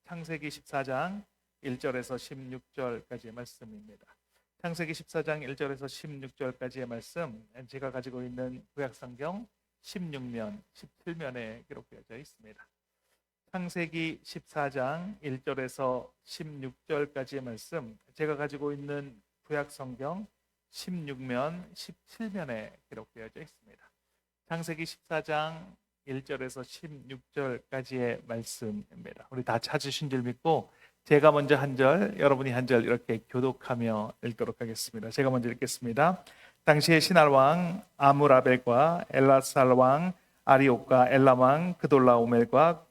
창세기 14장 1절에서 16절까지의 말씀입니다. 창세기 14장 1절에서 16절까지의 말씀, 제가 가지고 있는 구약성경 16면, 17면에 기록되어져 있습니다. 창세기 14장 1절에서 16절까지의 말씀, 제가 가지고 있는 구약성경 16면, 17면에 기록되어져 있습니다. 창세기 14장 1절에서 16절까지의 말씀입니다. 우리 다 찾으신 줄 믿고 제가 먼저 한 절, 여러분이 한 절 이렇게 교독하며 읽도록 하겠습니다. 제가 먼저 읽겠습니다. 당시에 신할 왕 아므라벨과 엘라살 왕 아리옥과 엘람 왕 그돌라오멜과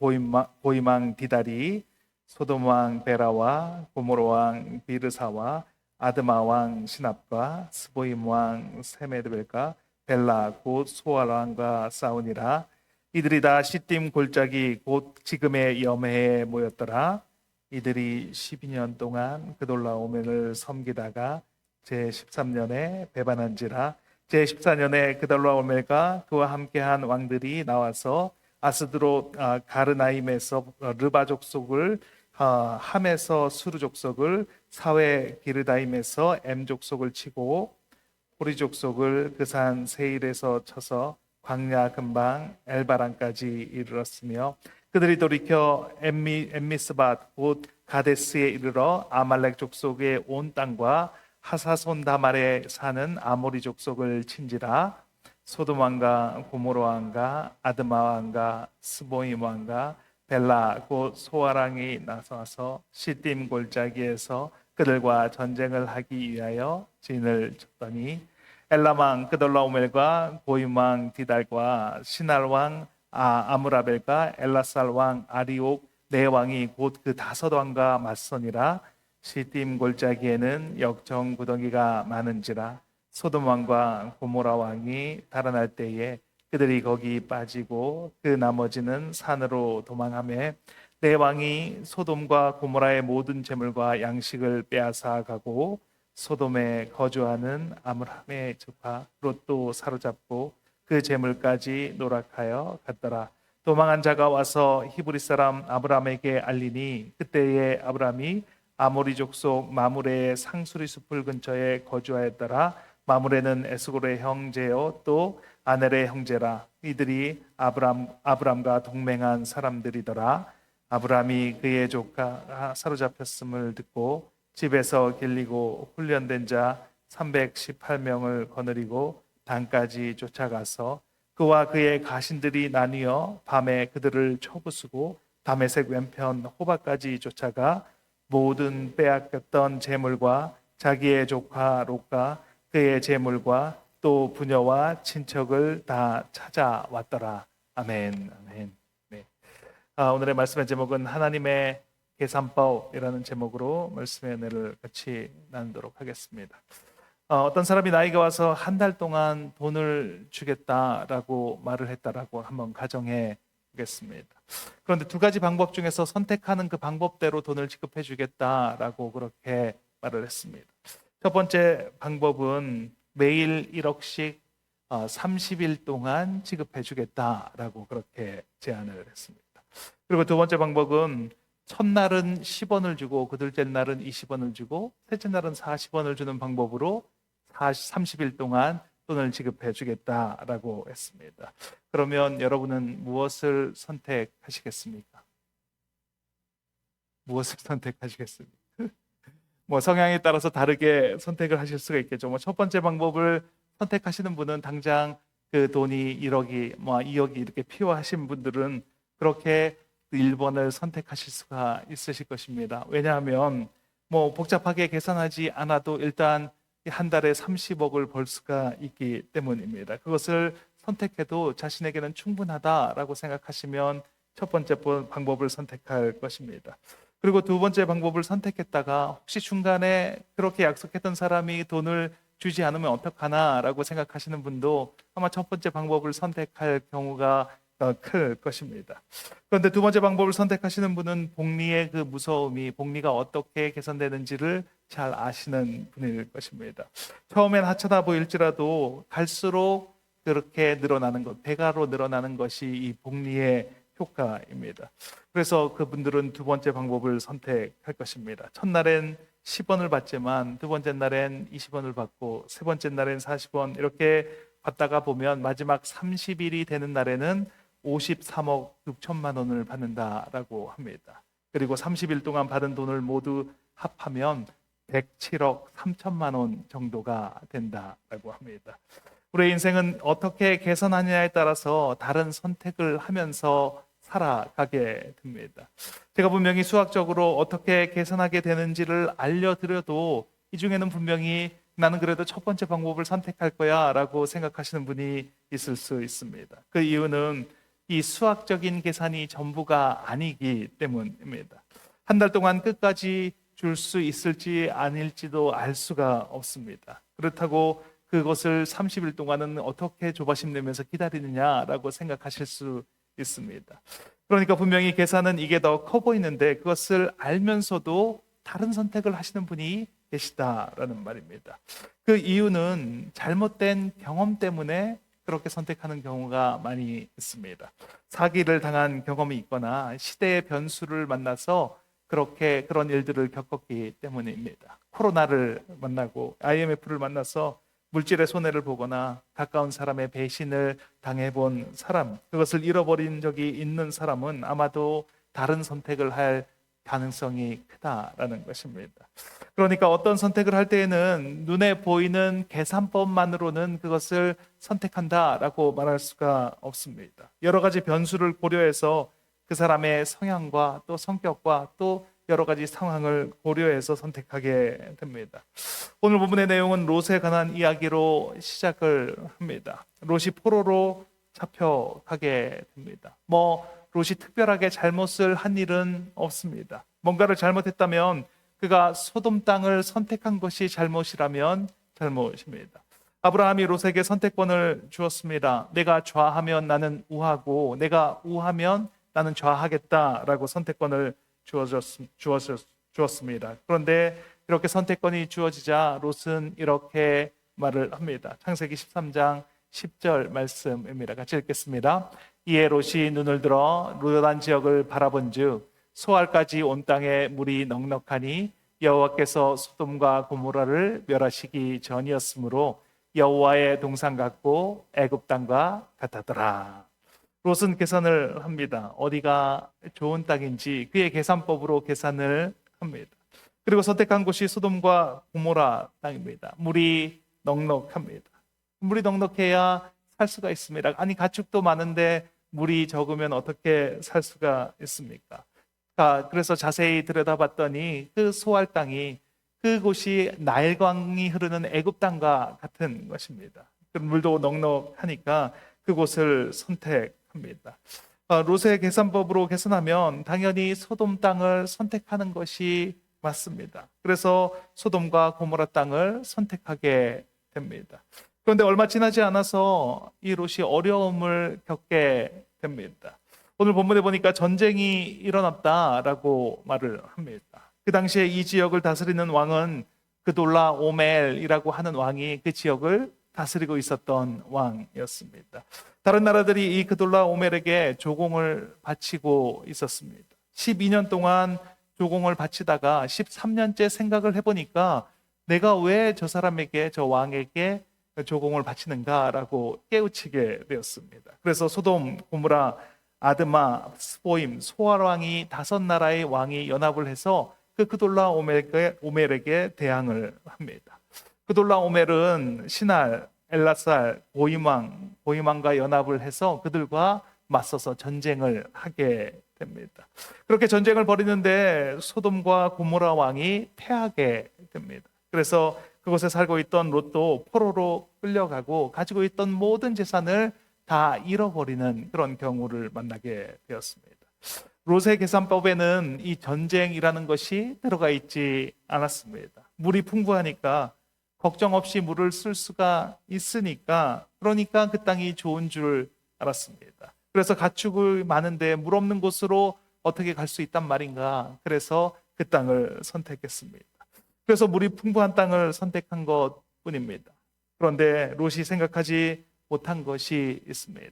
고임왕 디달이, 소돔 왕 베라와 고모로 왕 비르사와 아드마 왕 시납과 스보임 왕 세메드벨과 벨라 곧 소알 왕과 싸우니라. 이들이 다 시딤 골짜기 곧 지금의 염해에 모였더라. 이들이 12년 동안 그돌라오멜을 섬기다가 제13년에 배반한지라. 제14년에 그돌라오멜과 그와 함께한 왕들이 나와서 아스드로 가르나임에서 르바 족속을, 함에서 수르 족속을, 사웨 기르다임에서 엠 족속을 치고 호리 족속을 그 산 세일에서 쳐서 광야 근방 엘바란까지 이르렀으며, 그들이 돌이켜 엠미스밭 곧 가데스에 이르러 아말렉 족속의 온 땅과 하사손 다말에 사는 아모리 족속을 친지라. 소돔 왕과 고모로 왕과 아드마 왕과 스보임 왕과 벨라 곧 소알 왕이 나서서 시딤 골짜기에서 그들과 전쟁을 하기 위하여 진을 쳤더니, 엘람 왕 그돌라오멜과 고임 왕 디달과 신할 왕 아므라벨과 엘라살 왕 아리옥 네 왕이 곧 그 다섯 왕과 맞서니라. 시딤 골짜기에는 역정 구덩이가 많은지라. 소돔 왕과 고모라 왕이 달아날 때에 그들이 거기 빠지고 그 나머지는 산으로 도망하며, 네 왕이 소돔과 고모라의 모든 재물과 양식을 빼앗아 가고 소돔에 거주하는 아므람의 조카 롯도 사로잡고 그 재물까지 노락하여 갔더라. 도망한 자가 와서 히브리 사람 아브람에게 알리니, 그때에 아브람이 아모리 족속 마므레의 상수리 숲을 근처에 거주하였더라. 마므레는 에스골의 형제요 또 아넬의 형제라. 이들이 아브람과 동맹한 사람들이더라. 아브람이 그의 조카 사로잡혔음을 듣고 집에서 길리고 훈련된 자 318명을 거느리고 단까지 쫓아가서 그와 그의 가신들이 나뉘어 밤에 그들을 쳐부수고 다메섹 왼편 호바까지 쫓아가 모든 빼앗겼던 재물과 자기의 조카 롯과 그의 재물과 또 부녀와 친척을 다 찾아왔더라. 아멘. 아멘. 네. 오늘의 말씀의 제목은 하나님의 계산법이라는 제목으로 말씀의 은혜를 같이 나누도록 하겠습니다. 어떤 사람이 나에게 와서 한 달 동안 돈을 주겠다라고 말을 했다라고 한번 가정해 보겠습니다. 그런데 두 가지 방법 중에서 선택하는 그 방법대로 돈을 지급해 주겠다라고 그렇게 말을 했습니다. 첫 번째 방법은 매일 1억씩 30일 동안 지급해 주겠다라고 그렇게 제안을 했습니다. 그리고 두 번째 방법은 첫날은 10원을 주고 그 둘째 날은 20원을 주고 셋째 날은 40원을 주는 방법으로 30일 동안 돈을 지급해 주겠다라고 했습니다. 그러면 여러분은 무엇을 선택하시겠습니까? 무엇을 선택하시겠습니까? 성향에 따라서 다르게 선택을 하실 수가 있겠죠. 첫 번째 방법을 선택하시는 분은 당장 그 돈이 1억이 2억이 이렇게 필요하신 분들은 그렇게 1번을 선택하실 수가 있으실 것입니다. 왜냐하면 복잡하게 계산하지 않아도 일단 한 달에 30억을 벌 수가 있기 때문입니다. 그것을 선택해도 자신에게는 충분하다라고 생각하시면 첫 번째 방법을 선택할 것입니다. 그리고 두 번째 방법을 선택했다가 혹시 중간에 그렇게 약속했던 사람이 돈을 주지 않으면 어떡하나라고 생각하시는 분도 아마 첫 번째 방법을 선택할 경우가 클 것입니다. 그런데 두 번째 방법을 선택하시는 분은 복리의 그 무서움이, 복리가 어떻게 개선되는지를 잘 아시는 분일 것입니다. 처음엔 하찮아 보일지라도 갈수록 그렇게 늘어나는 것, 배가로 늘어나는 것이 이 복리의 효과입니다. 그래서 그분들은 두 번째 방법을 선택할 것입니다. 첫날엔 10원을 받지만 두 번째 날엔 20원을 받고 세 번째 날엔 40원 이렇게 받다가 보면 마지막 30일이 되는 날에는 53억 6천만 원을 받는다라고 합니다. 그리고 30일 동안 받은 돈을 모두 합하면 107억 3천만 원 정도가 된다라고 합니다. 우리의 인생은 어떻게 개선하느냐에 따라서 다른 선택을 하면서 살아가게 됩니다. 제가 분명히 수학적으로 어떻게 계산하게 되는지를 알려드려도 이 중에는 분명히 나는 그래도 첫 번째 방법을 선택할 거야 라고 생각하시는 분이 있을 수 있습니다. 그 이유는 이 수학적인 계산이 전부가 아니기 때문입니다. 한 달 동안 끝까지 줄 수 있을지 아닐지도 알 수가 없습니다. 그렇다고 그것을 30일 동안은 어떻게 조바심 내면서 기다리느냐라고 생각하실 수 있습니다. 그러니까 분명히 계산은 이게 더 커 보이는데 그것을 알면서도 다른 선택을 하시는 분이 계시다라는 말입니다. 그 이유는 잘못된 경험 때문에 그렇게 선택하는 경우가 많이 있습니다. 사기를 당한 경험이 있거나 시대의 변수를 만나서 그렇게 그런 일들을 겪었기 때문입니다. 코로나를 만나고 IMF를 만나서 물질의 손해를 보거나 가까운 사람의 배신을 당해본 사람, 그것을 잃어버린 적이 있는 사람은 아마도 다른 선택을 할 가능성이 크다라는 것입니다. 그러니까 어떤 선택을 할 때에는 눈에 보이는 계산법만으로는 그것을 선택한다라고 말할 수가 없습니다. 여러 가지 변수를 고려해서 그 사람의 성향과 또 성격과 또 여러 가지 상황을 고려해서 선택하게 됩니다. 오늘 본문의 내용은 롯에 관한 이야기로 시작을 합니다. 롯이 포로로 잡혀가게 됩니다. 롯이 특별하게 잘못을 한 일은 없습니다. 뭔가를 잘못했다면 그가 소돔 땅을 선택한 것이 잘못이라면 잘못입니다. 아브라함이 롯에게 선택권을 주었습니다. 내가 좌하면 나는 우하고 내가 우하면 나는 좌하겠다라고 선택권을 주었습니다. 그런데 이렇게 선택권이 주어지자 롯은 이렇게 말을 합니다. 창세기 13장 10절 말씀입니다. 같이 읽겠습니다. 이에 롯이 눈을 들어 요단 지역을 바라본즉 소알까지 온 땅에 물이 넉넉하니 여호와께서 소돔과 고모라를 멸하시기 전이었으므로 여호와의 동산 같고 애굽 땅과 같았더라. 롯은 계산을 합니다. 어디가 좋은 땅인지 그의 계산법으로 계산을 합니다. 그리고 선택한 곳이 소돔과 고모라 땅입니다. 물이 넉넉합니다. 물이 넉넉해야 살 수가 있습니다. 아니 가축도 많은데 물이 적으면 어떻게 살 수가 있습니까? 그래서 자세히 들여다봤더니 그 소알 땅이 그곳이 나일강이 흐르는 애굽 땅과 같은 것입니다. 물도 넉넉하니까 그곳을 선택합니다. 롯의 계산법으로 계산하면 당연히 소돔 땅을 선택하는 것이 맞습니다. 그래서 소돔과 고모라 땅을 선택하게 됩니다. 그런데 얼마 지나지 않아서 이 롯이 어려움을 겪게 됩니다. 오늘 본문에 보니까 전쟁이 일어났다라고 말을 합니다. 그 당시에 이 지역을 다스리는 왕은 그돌라 오멜이라고 하는 왕이 그 지역을 다스리고 있었던 왕이었습니다. 다른 나라들이 이 그돌라 오멜에게 조공을 바치고 있었습니다. 12년 동안 조공을 바치다가 13년째 생각을 해보니까 내가 왜 저 사람에게, 저 왕에게 조공을 바치는가라고 깨우치게 되었습니다. 그래서 소돔, 고모라, 아드마, 스보임, 소알 왕이 5나라의 왕이 연합을 해서 그 그돌라 오멜에게 대항을 합니다. 그돌라 오멜은 신할, 엘라살, 보임왕과 연합을 해서 그들과 맞서서 전쟁을 하게 됩니다. 그렇게 전쟁을 벌이는데 소돔과 고모라 왕이 패하게 됩니다. 그래서 그곳에 살고 있던 롯도 포로로 끌려가고 가지고 있던 모든 재산을 다 잃어버리는 그런 경우를 만나게 되었습니다. 롯의 계산법에는 이 전쟁이라는 것이 들어가 있지 않았습니다. 물이 풍부하니까 걱정 없이 물을 쓸 수가 있으니까 그러니까 그 땅이 좋은 줄 알았습니다. 그래서 가축이 많은데 물 없는 곳으로 어떻게 갈 수 있단 말인가. 그래서 그 땅을 선택했습니다. 그래서 물이 풍부한 땅을 선택한 것뿐입니다. 그런데 롯이 생각하지 못한 것이 있습니다.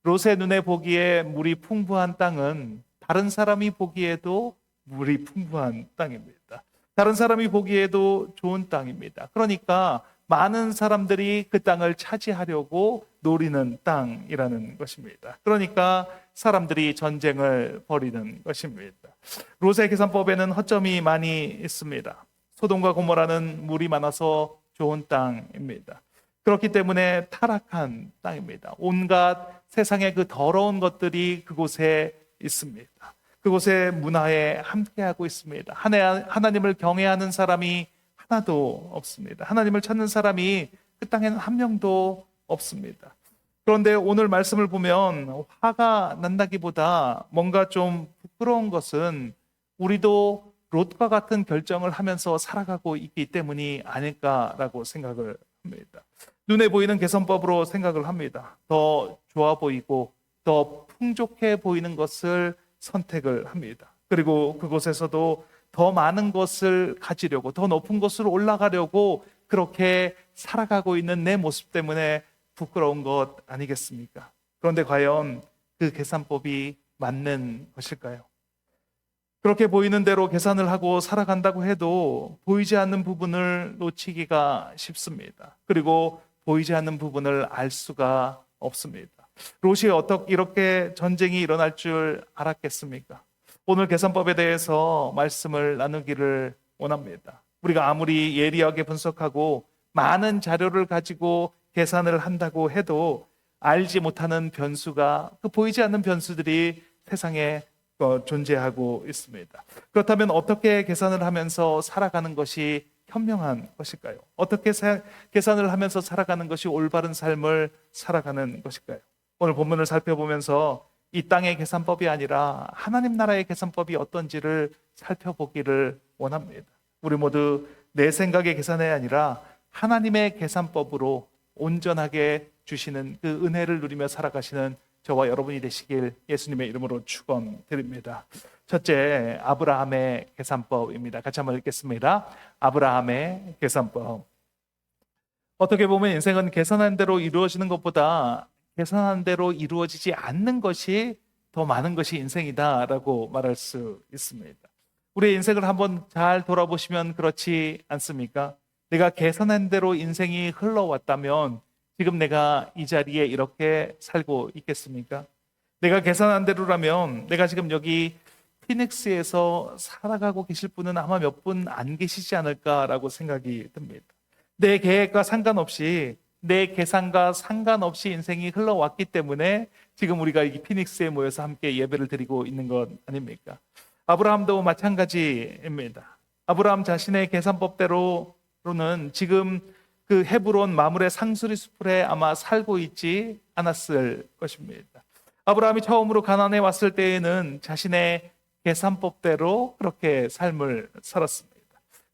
롯의 눈에 보기에 물이 풍부한 땅은 다른 사람이 보기에도 물이 풍부한 땅입니다. 다른 사람이 보기에도 좋은 땅입니다. 그러니까 많은 사람들이 그 땅을 차지하려고 노리는 땅이라는 것입니다. 그러니까 사람들이 전쟁을 벌이는 것입니다. 롯의 계산법에는 허점이 많이 있습니다. 소돔과 고모라는 물이 많아서 좋은 땅입니다. 그렇기 때문에 타락한 땅입니다. 온갖 세상의 그 더러운 것들이 그곳에 있습니다. 그곳의 문화에 함께하고 있습니다. 하나님을 경외하는 사람이 하나도 없습니다. 하나님을 찾는 사람이 그 땅에는 한 명도 없습니다. 그런데 오늘 말씀을 보면 화가 난다기보다 뭔가 좀 부끄러운 것은 우리도 롯과 같은 결정을 하면서 살아가고 있기 때문이 아닐까라고 생각을 합니다. 눈에 보이는 개선법으로 생각을 합니다. 더 좋아 보이고 더 풍족해 보이는 것을 선택을 합니다. 그리고 그곳에서도 더 많은 것을 가지려고, 더 높은 곳으로 올라가려고 그렇게 살아가고 있는 내 모습 때문에 부끄러운 것 아니겠습니까? 그런데 과연 그 계산법이 맞는 것일까요? 그렇게 보이는 대로 계산을 하고 살아간다고 해도 보이지 않는 부분을 놓치기가 쉽습니다. 그리고 보이지 않는 부분을 알 수가 없습니다. 롯이 어떻게 이렇게 전쟁이 일어날 줄 알았겠습니까? 오늘 계산법에 대해서 말씀을 나누기를 원합니다. 우리가 아무리 예리하게 분석하고 많은 자료를 가지고 계산을 한다고 해도 알지 못하는 변수가, 그 보이지 않는 변수들이 세상에 존재하고 있습니다. 그렇다면 어떻게 계산을 하면서 살아가는 것이 현명한 것일까요? 어떻게 계산을 하면서 살아가는 것이 올바른 삶을 살아가는 것일까요? 오늘 본문을 살펴보면서 이 땅의 계산법이 아니라 하나님 나라의 계산법이 어떤지를 살펴보기를 원합니다. 우리 모두 내 생각의 계산이 아니라 하나님의 계산법으로 온전하게 주시는 그 은혜를 누리며 살아가시는 저와 여러분이 되시길 예수님의 이름으로 축원드립니다. 첫째, 아브라함의 계산법입니다. 같이 한번 읽겠습니다. 아브라함의 계산법. 어떻게 보면 인생은 계산한 대로 이루어지는 것보다 계산한 대로 이루어지지 않는 것이 더 많은 것이 인생이다라고 말할 수 있습니다. 우리의 인생을 한번 잘 돌아보시면 그렇지 않습니까? 내가 계산한 대로 인생이 흘러왔다면 지금 내가 이 자리에 이렇게 살고 있겠습니까? 내가 계산한 대로라면 내가 지금 여기 피닉스에서 살아가고 계실 분은 아마 몇 분 안 계시지 않을까라고 생각이 듭니다. 내 계획과 상관없이, 내 계산과 상관없이 인생이 흘러왔기 때문에 지금 우리가 이 피닉스에 모여서 함께 예배를 드리고 있는 것 아닙니까? 아브라함도 마찬가지입니다. 아브라함 자신의 계산법대로는 지금 그 헤브론 마므레 상수리 수풀에 아마 살고 있지 않았을 것입니다. 아브라함이 처음으로 가나안에 왔을 때에는 자신의 계산법대로 그렇게 삶을 살았습니다.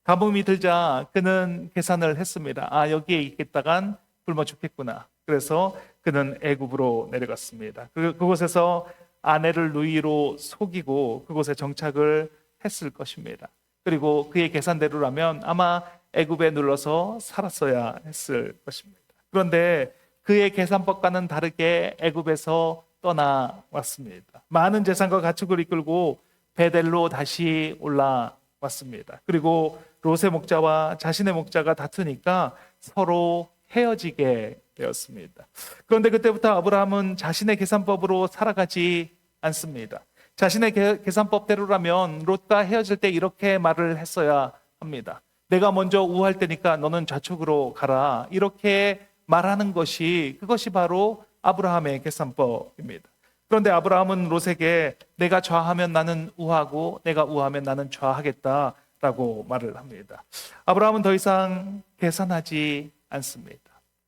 가뭄이 들자 그는 계산을 했습니다. 여기에 있겠다간 굶어 죽겠구나. 그래서 그는 애굽으로 내려갔습니다. 그곳에서 아내를 누이로 속이고 그곳에 정착을 했을 것입니다. 그리고 그의 계산대로라면 아마 애굽에 눌러서 살았어야 했을 것입니다. 그런데 그의 계산법과는 다르게 애굽에서 떠나왔습니다. 많은 재산과 가축을 이끌고 베델로 다시 올라왔습니다. 그리고 롯의 목자와 자신의 목자가 다투니까 서로 헤어지게 되었습니다. 그런데 그때부터 아브라함은 자신의 계산법으로 살아가지 않습니다. 자신의 계산법대로라면 롯과 헤어질 때 이렇게 말을 했어야 합니다. 내가 먼저 우할 테니까 너는 좌측으로 가라. 이렇게 말하는 것이, 그것이 바로 아브라함의 계산법입니다. 그런데 아브라함은 롯에게 내가 좌하면 나는 우하고 내가 우하면 나는 좌하겠다라고 말을 합니다. 아브라함은 더 이상 계산하지 않습니다.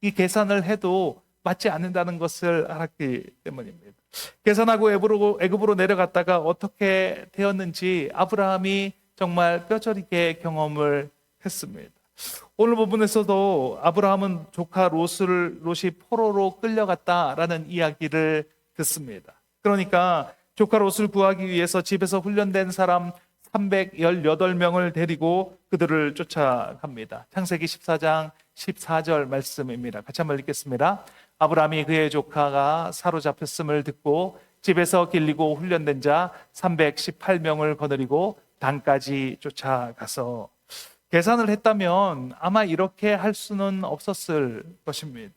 이 계산을 해도 맞지 않는다는 것을 알았기 때문입니다. 계산하고 애굽으로 내려갔다가 어떻게 되었는지 아브라함이 정말 뼈저리게 경험을 했습니다. 오늘 부분에서도 아브라함은 조카 롯이 포로로 끌려갔다라는 이야기를 듣습니다. 그러니까 조카 롯을 구하기 위해서 집에서 훈련된 사람 318명을 데리고 그들을 쫓아갑니다. 창세기 14장 14절 말씀입니다. 같이 한번 읽겠습니다. 아브라함이 그의 조카가 사로잡혔음을 듣고 집에서 길리고 훈련된 자 318명을 거느리고 단까지 쫓아가서 계산을 했다면 아마 이렇게 할 수는 없었을 것입니다.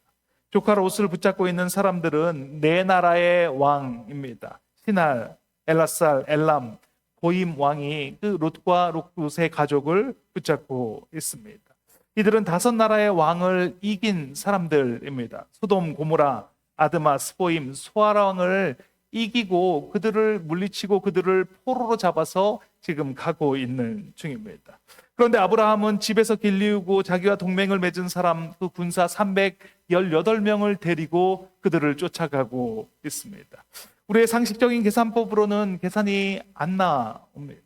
조카로 옷을 붙잡고 있는 사람들은 네 나라의 왕입니다. 시날, 엘라살, 엘람, 고임 왕이 그 롯과 롯의 가족을 붙잡고 있습니다. 이들은 5나라의 왕을 이긴 사람들입니다. 소돔, 고모라, 아드마, 스보임, 소아라 왕을 이기고 그들을 물리치고 그들을 포로로 잡아서 지금 가고 있는 중입니다. 그런데 아브라함은 집에서 길리우고 자기와 동맹을 맺은 사람 그 군사 318명을 데리고 그들을 쫓아가고 있습니다. 우리의 상식적인 계산법으로는 계산이 안 나옵니다.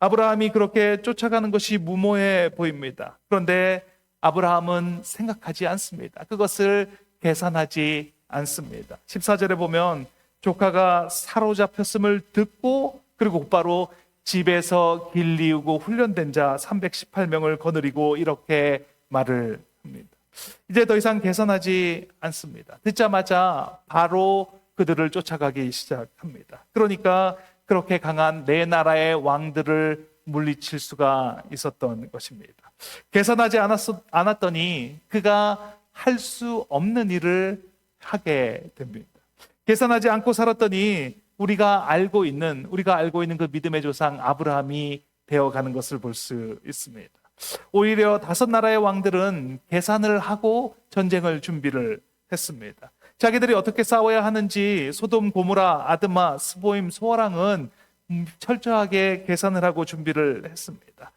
아브라함이 그렇게 쫓아가는 것이 무모해 보입니다. 그런데 아브라함은 생각하지 않습니다. 그것을 계산하지 않습니다. 14절에 보면 조카가 사로잡혔음을 듣고 그리고 곧바로 집에서 길리우고 훈련된 자 318명을 거느리고 이렇게 말을 합니다. 이제 더 이상 계산하지 않습니다. 듣자마자 바로 그들을 쫓아가기 시작합니다. 그러니까 그렇게 강한 네 나라의 왕들을 물리칠 수가 있었던 것입니다. 계산하지 않았더니 그가 할 수 없는 일을 하게 됩니다. 계산하지 않고 살았더니 우리가 알고 있는 그 믿음의 조상 아브라함이 되어가는 것을 볼 수 있습니다. 오히려 5나라의 왕들은 계산을 하고 전쟁을 준비를 했습니다. 자기들이 어떻게 싸워야 하는지 소돔, 고모라, 아드마, 스보임, 소아랑은 철저하게 계산을 하고 준비를 했습니다.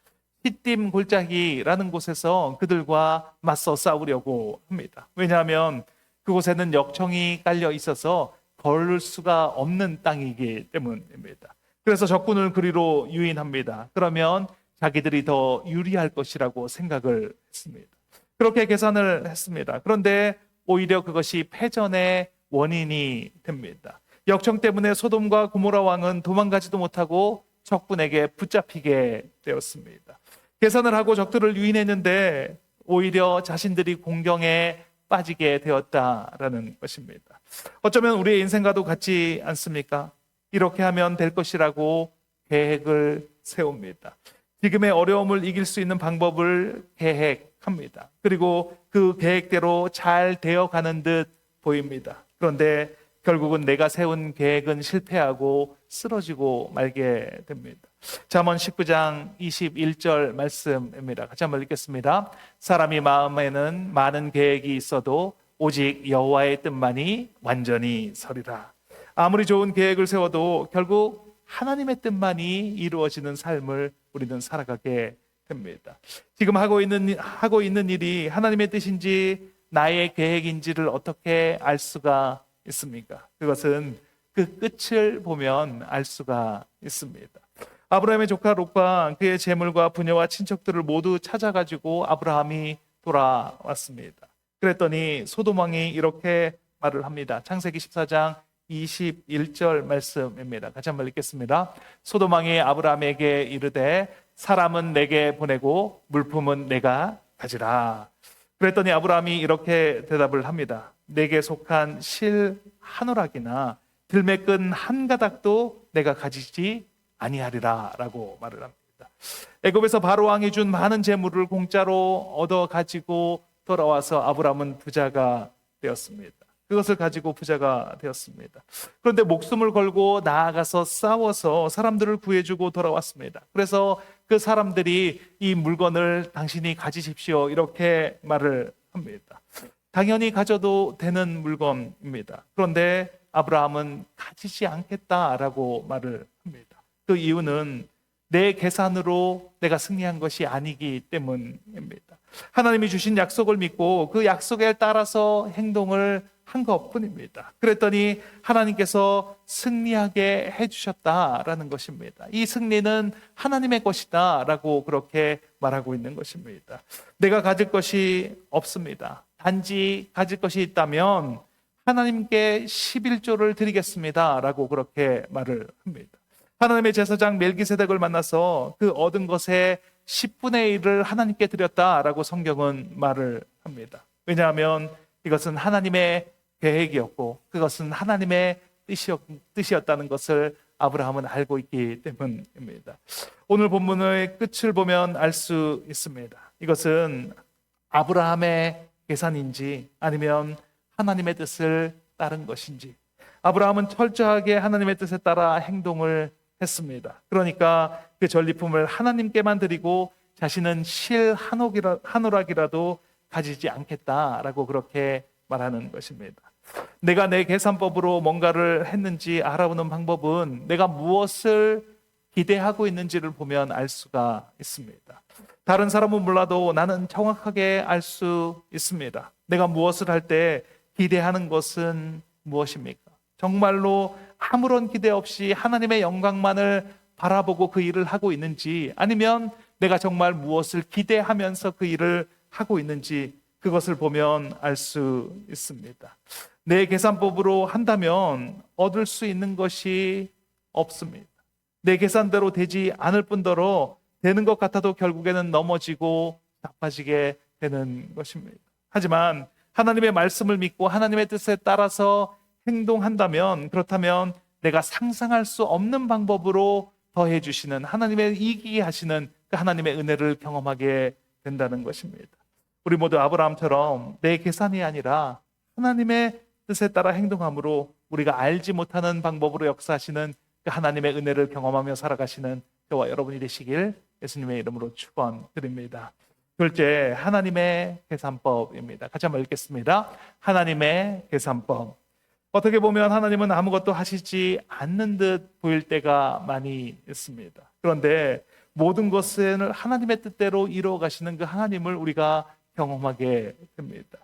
히팀 골짜기라는 곳에서 그들과 맞서 싸우려고 합니다. 왜냐하면 그곳에는 역청이 깔려 있어서 걸을 수가 없는 땅이기 때문입니다. 그래서 적군을 그리로 유인합니다. 그러면 자기들이 더 유리할 것이라고 생각을 했습니다. 그렇게 계산을 했습니다. 그런데 오히려 그것이 패전의 원인이 됩니다. 역청 때문에 소돔과 고모라 왕은 도망가지도 못하고 적군에게 붙잡히게 되었습니다. 계산을 하고 적들을 유인했는데 오히려 자신들이 공경에 빠지게 되었다라는 것입니다. 어쩌면 우리의 인생과도 같지 않습니까? 이렇게 하면 될 것이라고 계획을 세웁니다. 지금의 어려움을 이길 수 있는 방법을 계획합니다. 그리고 그 계획대로 잘 되어가는 듯 보입니다. 그런데 결국은 내가 세운 계획은 실패하고 쓰러지고 말게 됩니다. 잠언 19장 21절 말씀입니다. 같이 한번 읽겠습니다. 사람이 마음에는 많은 계획이 있어도 오직 여호와의 뜻만이 완전히 서리라. 아무리 좋은 계획을 세워도 결국 하나님의 뜻만이 이루어지는 삶을 우리는 살아가게 됩니다. 지금 하고 있는 일이 하나님의 뜻인지 나의 계획인지를 어떻게 알 수가 있습니까? 그것은 그 끝을 보면 알 수가 있습니다. 아브라함의 조카 롯과 그의 재물과 부녀와 친척들을 모두 찾아가지고 아브라함이 돌아왔습니다. 그랬더니 소돔 왕이 이렇게 말을 합니다. 창세기 14장 21절 말씀입니다. 같이 한번 읽겠습니다. 소돔 왕이 아브라함에게 이르되 사람은 내게 보내고 물품은 내가 가지라. 그랬더니 아브라함이 이렇게 대답을 합니다. 내게 속한 실 한 오락이나 들매끈 한 가닥도 내가 가지지 아니하리라 라고 말을 합니다. 애굽에서 바로 왕이 준 많은 재물을 공짜로 얻어 가지고 돌아와서 아브라함은 부자가 되었습니다. 그것을 가지고 부자가 되었습니다. 그런데 목숨을 걸고 나아가서 싸워서 사람들을 구해주고 돌아왔습니다. 그래서 그 사람들이 이 물건을 당신이 가지십시오 이렇게 말을 합니다. 당연히 가져도 되는 물건입니다. 그런데 아브라함은 가지지 않겠다라고 말을 합니다. 그 이유는 내 계산으로 내가 승리한 것이 아니기 때문입니다. 하나님이 주신 약속을 믿고 그 약속에 따라서 행동을 한 것뿐입니다. 그랬더니 하나님께서 승리하게 해주셨다라는 것입니다. 이 승리는 하나님의 것이다 라고 그렇게 말하고 있는 것입니다. 내가 가질 것이 없습니다. 단지 가질 것이 있다면 하나님께 11조를 드리겠습니다 라고 그렇게 말을 합니다. 하나님의 제사장 멜기세덱을 만나서 그 얻은 것의 10분의 1을 하나님께 드렸다라고 성경은 말을 합니다. 왜냐하면 이것은 하나님의 계획이었고 그것은 하나님의 뜻이었다는 것을 아브라함은 알고 있기 때문입니다. 오늘 본문의 끝을 보면 알 수 있습니다. 이것은 아브라함의 계산인지 아니면 하나님의 뜻을 따른 것인지. 아브라함은 철저하게 하나님의 뜻에 따라 행동을 했습니다. 그러니까 그 전리품을 하나님께만 드리고 자신은 실 한 오락이라도 가지지 않겠다라고 그렇게 말하는 것입니다. 내가 내 계산법으로 뭔가를 했는지 알아보는 방법은 내가 무엇을 기대하고 있는지를 보면 알 수가 있습니다. 다른 사람은 몰라도 나는 정확하게 알 수 있습니다. 내가 무엇을 할 때 기대하는 것은 무엇입니까? 정말로 아무런 기대 없이 하나님의 영광만을 바라보고 그 일을 하고 있는지, 아니면 내가 정말 무엇을 기대하면서 그 일을 하고 있는지, 그것을 보면 알 수 있습니다. 내 계산법으로 한다면 얻을 수 있는 것이 없습니다. 내 계산대로 되지 않을 뿐더러 되는 것 같아도 결국에는 넘어지고 나빠지게 되는 것입니다. 하지만 하나님의 말씀을 믿고 하나님의 뜻에 따라서 행동한다면, 그렇다면 내가 상상할 수 없는 방법으로 더해 주시는 하나님의 이기게 하시는 그 하나님의 은혜를 경험하게 된다는 것입니다. 우리 모두 아브라함처럼 내 계산이 아니라 하나님의 뜻에 따라 행동함으로 우리가 알지 못하는 방법으로 역사하시는 그 하나님의 은혜를 경험하며 살아가시는 저와 여러분이 되시길 예수님의 이름으로 축원드립니다. 둘째, 하나님의 계산법입니다. 같이 한번 읽겠습니다. 하나님의 계산법. 어떻게 보면 하나님은 아무것도 하시지 않는 듯 보일 때가 많이 있습니다. 그런데 모든 것을 하나님의 뜻대로 이루어 가시는 그 하나님을 우리가 경험하게 됩니다.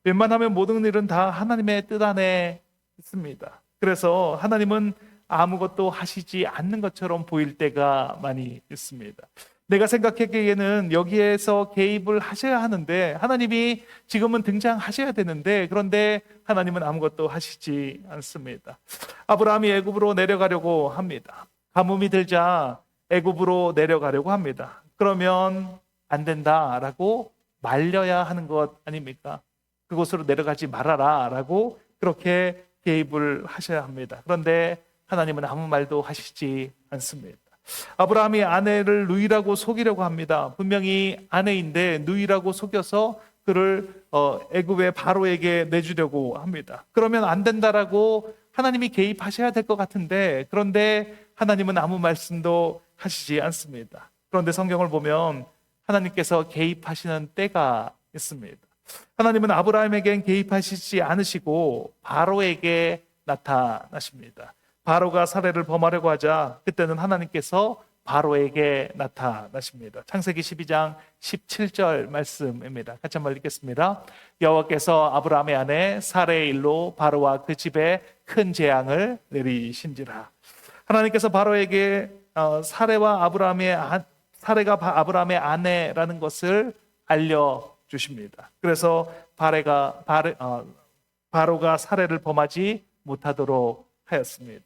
웬만하면 모든 일은 다 하나님의 뜻 안에 있습니다. 그래서 하나님은 아무것도 하시지 않는 것처럼 보일 때가 많이 있습니다. 내가 생각하기에는 여기에서 개입을 하셔야 하는데, 하나님이 지금은 등장하셔야 되는데, 그런데 하나님은 아무것도 하시지 않습니다. 아브라함이 애굽으로 내려가려고 합니다. 가뭄이 들자 애굽으로 내려가려고 합니다. 그러면 안 된다라고 말려야 하는 것 아닙니까? 그곳으로 내려가지 말아라 라고 그렇게 개입을 하셔야 합니다. 그런데 하나님은 아무 말도 하시지 않습니다. 아브라함이 아내를 누이라고 속이려고 합니다. 분명히 아내인데 누이라고 속여서 그를 애굽의 바로에게 내주려고 합니다. 그러면 안 된다라고 하나님이 개입하셔야 될 것 같은데, 그런데 하나님은 아무 말씀도 하시지 않습니다. 그런데 성경을 보면 하나님께서 개입하시는 때가 있습니다. 하나님은 아브라함에겐 개입하시지 않으시고 바로에게 나타나십니다. 바로가 살해를 범하려고 하자 그때는 하나님께서 바로에게 나타나십니다. 창세기 12장 17절 말씀입니다. 같이 한번 읽겠습니다. 여호와께서 아브라함의 아내 사레의 일로 바로와 그 집에 큰 재앙을 내리신지라. 하나님께서 바로에게 사레가 아브라함의 아내라는 것을 알려주십니다. 그래서 바로가 사레를 범하지 못하도록 하였습니다.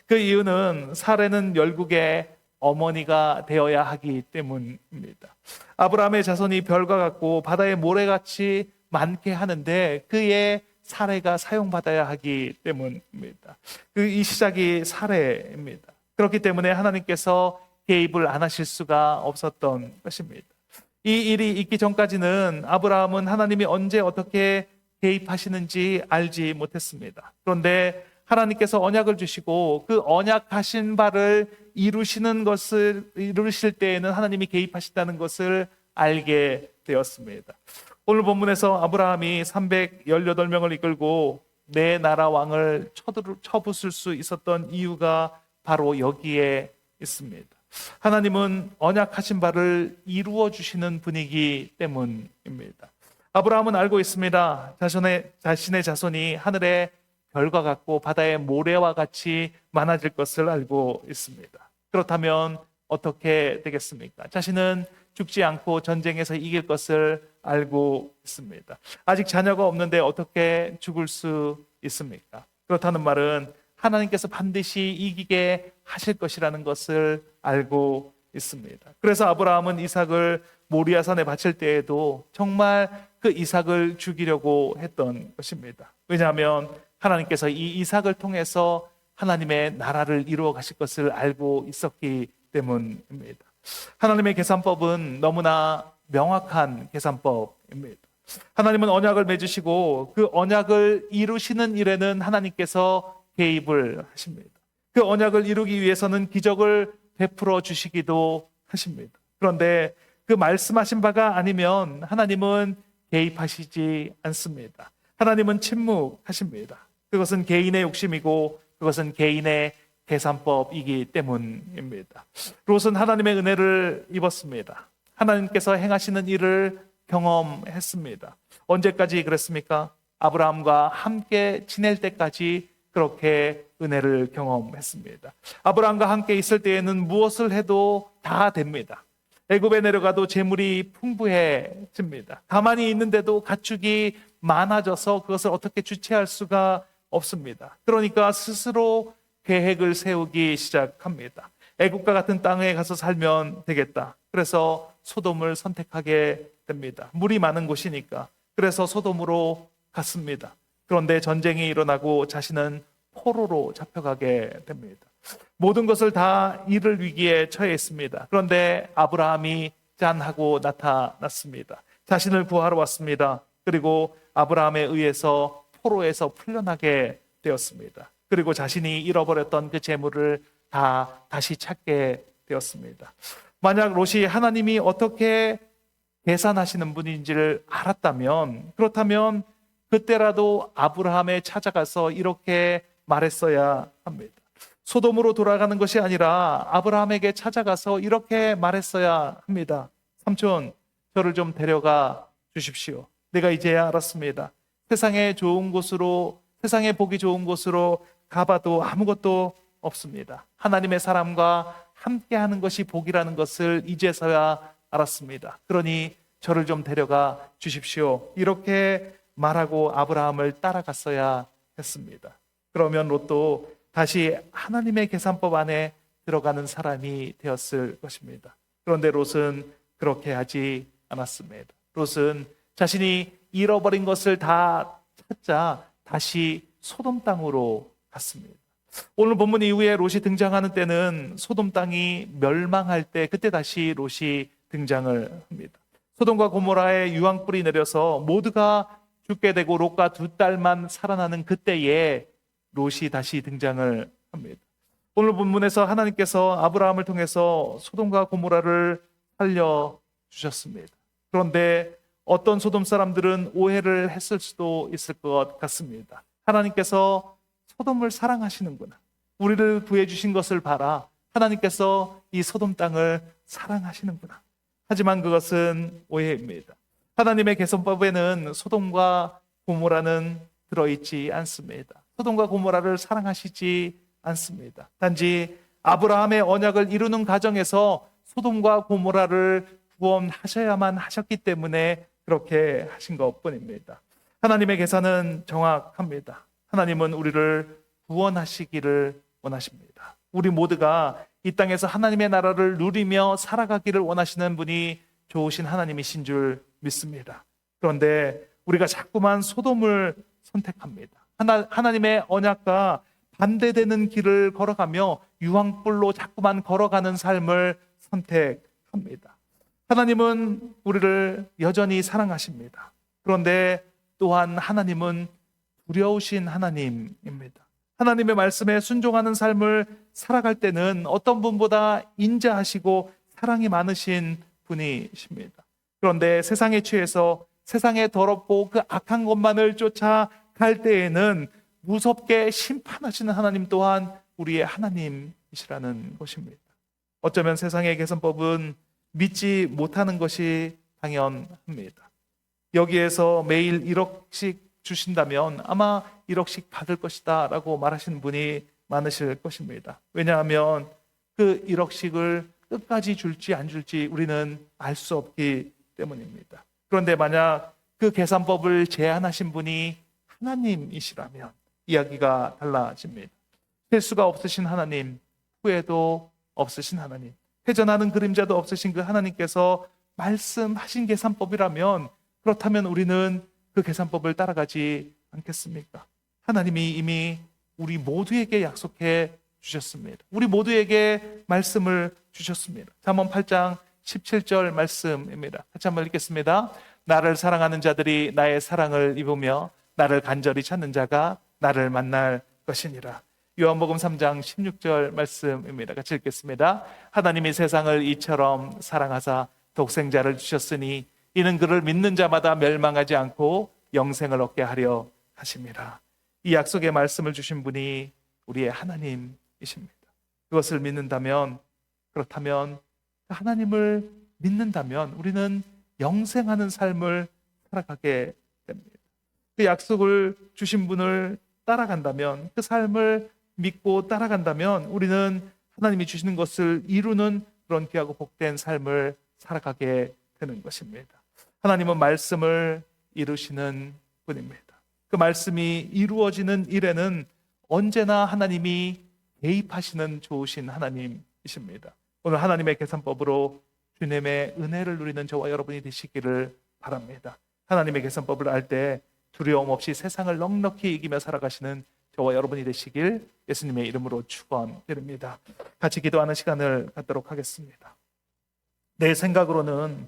그 이유는 사레는 열국의 어머니가 되어야 하기 때문입니다. 아브라함의 자손이 별과 같고 바다의 모래같이 많게 하는데 그의 사레가 사용받아야 하기 때문입니다. 이 시작이 사레입니다. 그렇기 때문에 하나님께서 개입을 안 하실 수가 없었던 것입니다. 이 일이 있기 전까지는 아브라함은 하나님이 언제 어떻게 개입하시는지 알지 못했습니다. 그런데 하나님께서 언약을 주시고 그 언약하신 바를 이루실 때에는 하나님이 개입하신다는 것을 알게 되었습니다. 오늘 본문에서 아브라함이 318명을 이끌고 내 나라 왕을 쳐부술 수 있었던 이유가 바로 여기에 있습니다. 하나님은 언약하신 바를 이루어 주시는 분이기 때문입니다. 아브라함은 알고 있습니다. 자신의 자손이 하늘의 별과 같고 바다의 모래와 같이 많아질 것을 알고 있습니다. 그렇다면 어떻게 되겠습니까? 자신은 죽지 않고 전쟁에서 이길 것을 알고 있습니다. 아직 자녀가 없는데 어떻게 죽을 수 있습니까? 그렇다는 말은 하나님께서 반드시 이기게 하실 것이라는 것을 알고 있습니다. 그래서 아브라함은 이삭을 모리아산에 바칠 때에도 정말 그 이삭을 죽이려고 했던 것입니다. 왜냐하면 하나님께서 이 이삭을 통해서 하나님의 나라를 이루어 가실 것을 알고 있었기 때문입니다. 하나님의 계산법은 너무나 명확한 계산법입니다. 하나님은 언약을 맺으시고 그 언약을 이루시는 일에는 하나님께서 개입을 하십니다. 그 언약을 이루기 위해서는 기적을 베풀어 주시기도 하십니다. 그런데 그 말씀하신 바가 아니면 하나님은 개입하시지 않습니다. 하나님은 침묵하십니다. 그것은 개인의 욕심이고 그것은 개인의 계산법이기 때문입니다. 롯은 하나님의 은혜를 입었습니다. 하나님께서 행하시는 일을 경험했습니다. 언제까지 그랬습니까? 아브라함과 함께 지낼 때까지 그렇게 은혜를 경험했습니다. 아브라함과 함께 있을 때에는 무엇을 해도 다 됩니다. 애굽에 내려가도 재물이 풍부해집니다. 가만히 있는데도 가축이 많아져서 그것을 어떻게 주체할 수가 없습니다. 그러니까 스스로 계획을 세우기 시작합니다. 애굽과 같은 땅에 가서 살면 되겠다. 그래서 소돔을 선택하게 됩니다. 물이 많은 곳이니까. 그래서 소돔으로 갔습니다. 그런데 전쟁이 일어나고 자신은 포로로 잡혀가게 됩니다. 모든 것을 다 잃을 위기에 처해 있습니다. 그런데 아브라함이 짠하고 나타났습니다. 자신을 구하러 왔습니다. 그리고 아브라함에 의해서 포로에서 풀려나게 되었습니다. 그리고 자신이 잃어버렸던 그 재물을 다시 찾게 되었습니다. 만약 롯이 하나님이 어떻게 계산하시는 분인지를 알았다면, 그렇다면 그때라도 아브라함에 찾아가서 이렇게 말했어야 합니다. 소돔으로 돌아가는 것이 아니라 아브라함에게 찾아가서 이렇게 말했어야 합니다. 삼촌, 저를 좀 데려가 주십시오. 내가 이제야 알았습니다. 세상에 보기 좋은 곳으로 가봐도 아무것도 없습니다. 하나님의 사람과 함께하는 것이 복이라는 것을 이제서야 알았습니다. 그러니 저를 좀 데려가 주십시오. 이렇게 말하고 아브라함을 따라갔어야 했습니다. 그러면 롯도 다시 하나님의 계산법 안에 들어가는 사람이 되었을 것입니다. 그런데 롯은 그렇게 하지 않았습니다. 롯은 자신이 잃어버린 것을 다 찾자 다시 소돔 땅으로 갔습니다. 오늘 본문 이후에 롯이 등장하는 때는 소돔 땅이 멸망할 때 그때 다시 롯이 등장을 합니다. 소돔과 고모라에 유황불이 내려서 모두가 죽게 되고 롯과 두 딸만 살아나는 그때에 롯이 다시 등장을 합니다. 오늘 본문에서 하나님께서 아브라함을 통해서 소돔과 고모라를 살려주셨습니다. 그런데 어떤 소돔 사람들은 오해를 했을 수도 있을 것 같습니다. 하나님께서 소돔을 사랑하시는구나. 우리를 구해주신 것을 봐라. 하나님께서 이 소돔 땅을 사랑하시는구나. 하지만 그것은 오해입니다. 하나님의 계산법에는 소돔과 고모라는 들어있지 않습니다. 소돔과 고모라를 사랑하시지 않습니다. 단지 아브라함의 언약을 이루는 과정에서 소돔과 고모라를 구원하셔야만 하셨기 때문에 그렇게 하신 것뿐입니다. 하나님의 계산은 정확합니다. 하나님은 우리를 구원하시기를 원하십니다. 우리 모두가 이 땅에서 하나님의 나라를 누리며 살아가기를 원하시는 분이 좋으신 하나님이신 줄 믿습니다. 그런데 우리가 자꾸만 소돔을 선택합니다. 하나님의 언약과 반대되는 길을 걸어가며 유황불로 자꾸만 걸어가는 삶을 선택합니다. 하나님은 우리를 여전히 사랑하십니다. 그런데 또한 하나님은 두려우신 하나님입니다. 하나님의 말씀에 순종하는 삶을 살아갈 때는 어떤 분보다 인자하시고 사랑이 많으신 분이십니다. 그런데 세상에 취해서 세상에 더럽고 그 악한 것만을 쫓아갈 때에는 무섭게 심판하시는 하나님 또한 우리의 하나님이시라는 것입니다. 어쩌면 세상의 계산법은 믿지 못하는 것이 당연합니다. 여기에서 매일 1억씩 주신다면 아마 1억씩 받을 것이다 라고 말하시는 분이 많으실 것입니다. 왜냐하면 그 1억씩을 끝까지 줄지 안 줄지 우리는 알 수 없기 때문입니다. 그런데 만약 그 계산법을 제안하신 분이 하나님이시라면 이야기가 달라집니다. 실수가 없으신 하나님, 후회도 없으신 하나님, 회전하는 그림자도 없으신 그 하나님께서 말씀하신 계산법이라면 그렇다면 우리는 그 계산법을 따라가지 않겠습니까? 하나님이 이미 우리 모두에게 약속해 주셨습니다. 우리 모두에게 말씀을 주셨습니다. 잠언 8장 17절 말씀입니다. 같이 한번 읽겠습니다. 나를 사랑하는 자들이 나의 사랑을 입으며 나를 간절히 찾는 자가 나를 만날 것이니라. 요한복음 3장 16절 말씀입니다. 같이 읽겠습니다. 하나님이 세상을 이처럼 사랑하사 독생자를 주셨으니 이는 그를 믿는 자마다 멸망하지 않고 영생을 얻게 하려 하심이라. 이 약속의 말씀을 주신 분이 우리의 하나님이십니다. 그것을 믿는다면, 그렇다면 하나님을 믿는다면 우리는 영생하는 삶을 살아가게 됩니다. 그 약속을 주신 분을 따라간다면, 그 삶을 믿고 따라간다면 우리는 하나님이 주시는 것을 이루는 그런 귀하고 복된 삶을 살아가게 되는 것입니다. 하나님은 말씀을 이루시는 분입니다. 그 말씀이 이루어지는 일에는 언제나 하나님이 개입하시는 좋으신 하나님이십니다. 오늘 하나님의 계산법으로 주님의 은혜를 누리는 저와 여러분이 되시기를 바랍니다. 하나님의 계산법을 알 때 두려움 없이 세상을 넉넉히 이기며 살아가시는 저와 여러분이 되시길 예수님의 이름으로 축원드립니다. 같이 기도하는 시간을 갖도록 하겠습니다. 내 생각으로는,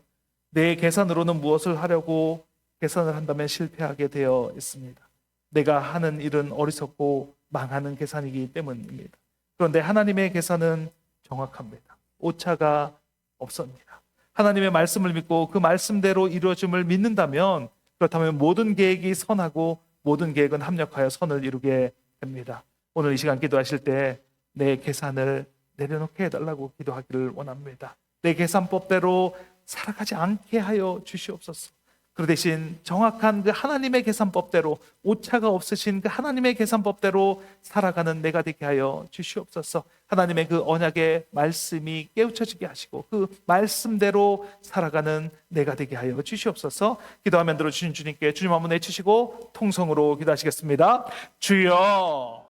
내 계산으로는 무엇을 하려고 계산을 한다면 실패하게 되어 있습니다. 내가 하는 일은 어리석고 망하는 계산이기 때문입니다. 그런데 하나님의 계산은 정확합니다. 오차가 없습니다. 하나님의 말씀을 믿고 그 말씀대로 이루어짐을 믿는다면, 그렇다면 모든 계획이 선하고 모든 계획은 합력하여 선을 이루게 됩니다. 오늘 이 시간 기도하실 때 내 계산을 내려놓게 해달라고 기도하기를 원합니다. 내 계산법대로 살아가지 않게 하여 주시옵소서. 그 대신 정확한 그 하나님의 계산법대로, 오차가 없으신 그 하나님의 계산법대로 살아가는 내가 되게 하여 주시옵소서. 하나님의 그 언약의 말씀이 깨우쳐지게 하시고 그 말씀대로 살아가는 내가 되게 하여 주시옵소서. 기도하면 들어주신 주님께 주님 한번 외치시고 통성으로 기도하시겠습니다. 주여